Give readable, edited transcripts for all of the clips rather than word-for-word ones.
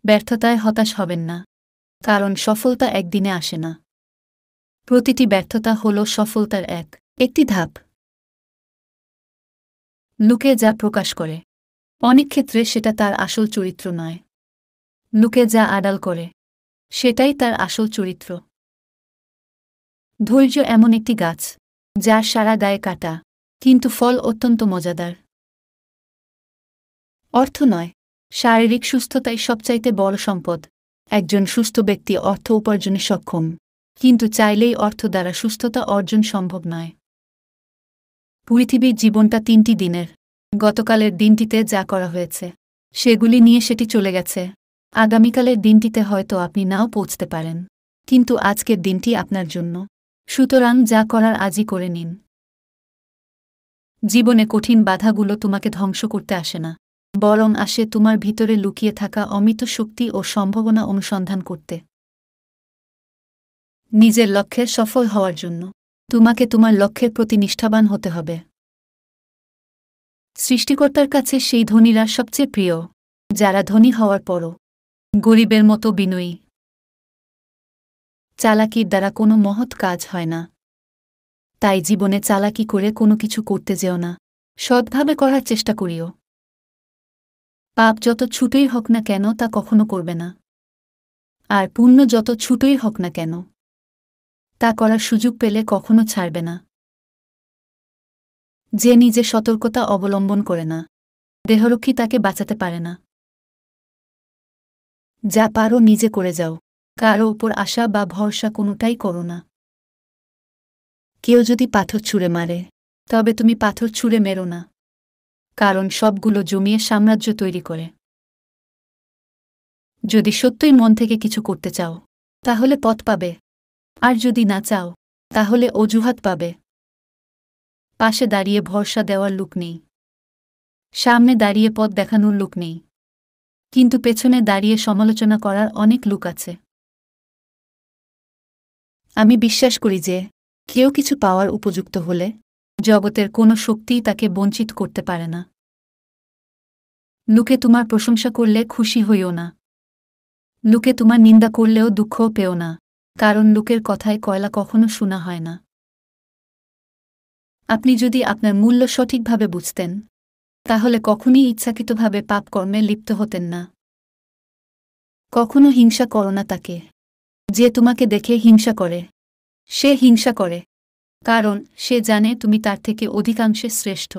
ব্যর্থতায় হতাশ হবেন না, কারণ সফলতা একদিনে আসে না। প্রতিটি ব্যর্থতা হল সফলতার একটি ধাপ। লোকে যা প্রকাশ করে, অনেক ক্ষেত্রে সেটা তার আসল চরিত্র নয়। লোকে যা আড়াল করে, সেটাই তার আসল চরিত্র। ধৈর্য এমন একটি গাছ, যার সারা গায়ে কাটা, কিন্তু ফল অত্যন্ত মজাদার। অর্থ নয়, শারীরিক সুস্থতাই সবচাইতে বড় সম্পদ। একজন সুস্থ ব্যক্তি অর্থ উপার্জনে সক্ষম, কিন্তু চাইলেই অর্থ দ্বারা সুস্থতা অর্জন সম্ভব নয়। পৃথিবীর জীবনটা 3টি দিনের। গতকালের দিনটিতে যা করা হয়েছে, সেগুলি নিয়ে সেটি চলে গেছে। আগামীকালের দিনটিতে হয়তো আপনি নাও পৌঁছতে পারেন, কিন্তু আজকের দিনটি আপনার জন্য। সুতরাং যা করার আজই করে নিন। জীবনে কঠিন বাধাগুলো তোমাকে ধ্বংস করতে আসে না, বরং আসে তোমার ভিতরে লুকিয়ে থাকা অমিত শক্তি ও সম্ভাবনা অনুসন্ধান করতে। নিজের লক্ষ্যে সফল হওয়ার জন্য তোমাকে তোমার লক্ষ্যের প্রতি নিষ্ঠাবান হতে হবে। সৃষ্টিকর্তার কাছে সেই ধনীরা সবচেয়ে প্রিয়, যারা ধনী হওয়ার পরও গরিবের মতো বিনয়ী। চালাকির দ্বারা কোনো মহৎ কাজ হয় না, তাই জীবনে চালাকি করে কোনো কিছু করতে যেও না, সৎভাবে করার চেষ্টা করিও। পাপ যত ছুটোই হোক না কেন তা কখনো করবে না, আর পুণ্য যত ছুটোই হোক না কেন তা করার সুযোগ পেলে কখনো ছাড়বে না। যে নিজে সতর্কতা অবলম্বন করে না, দেহরক্ষী তাকে বাঁচাতে পারে না। যা পারো নিজে করে যাও, কারো উপর আশা বা ভরসা কোনোটাই করো না। কেউ যদি পাথর ছুঁড়ে মারে, তবে তুমি পাথর ছুঁড়ে মেরো না, কারণ সবগুলো জমিয়ে সাম্রাজ্য তৈরি করে। যদি সত্যই মন থেকে কিছু করতে চাও, তাহলে পথ পাবে, আর যদি না চাও, তাহলে অজুহাত পাবে। পাশে দাঁড়িয়ে ভরসা দেওয়ার লোক নেই, সামনে দাঁড়িয়ে পথ দেখানোর লোক নেই, কিন্তু পেছনে দাঁড়িয়ে সমালোচনা করার অনেক লোক আছে। আমি বিশ্বাস করি যে কেউ কিছু পাওয়ার উপযুক্ত হলে জগতের কোনো শক্তিই তাকে বঞ্চিত করতে পারে না। লোকে তোমার প্রশংসা করলে খুশি হইও না, লোকে তোমার নিন্দা করলেও দুঃখও পেও না, কারণ লোকের কথায় কয়লা কখনো শোনা হয় না। আপনি যদি আপনার মূল্য সঠিকভাবে বুঝতেন, তাহলে কখনই ইচ্ছাকৃতভাবে পাপকর্মে লিপ্ত হতেন না। কখনো হিংসা করো না তাকে, যে তোমাকে দেখে হিংসা করে। সে হিংসা করে, কারণ সে জানে তুমি তার থেকে অধিকাংশে শ্রেষ্ঠ।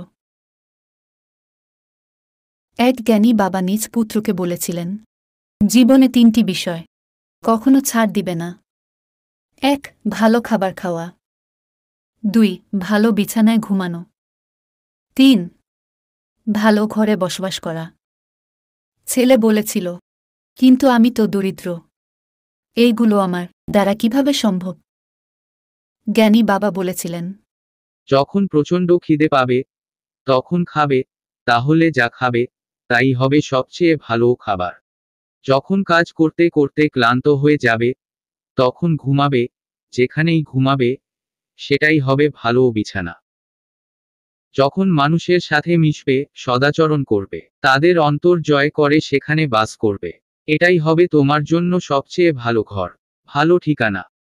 এক জ্ঞানী বাবা নিজ পুত্রকে বলেছিলেন, জীবনে 3টি বিষয় কখনো ছাড় দিবে না। 1. ভালো খাবার খাওয়া। 2. ভালো বিছানায় ঘুমানো। 3. ভালো ঘরে বসবাস করা। ছেলে বলেছিল, কিন্তু আমি তো দরিদ্র, এইগুলো আমার দ্বারা কিভাবে সম্ভব? জ্ঞানী বাবা বলেছিলেন, যখন প্রচণ্ড খিদে পাবে, তখন খাবে, তাহলে যা খাবে তাই হবে সবচেয়ে ভালো খাবার। যখন কাজ করতে করতে ক্লান্ত হয়ে যাবে, তখন ঘুমাবে, যেখানেই ঘুমাবে সেটাই হবে ভালো বিছানা। যখন মানুষের সাথে মিশবে, সদাচরণ করবে, তাদের অন্তর জয় করে সেখানে বাস করবে, এটাই হবে তোমার জন্য সবচেয়ে ভালো ঘর, ভালো ঠিকানা।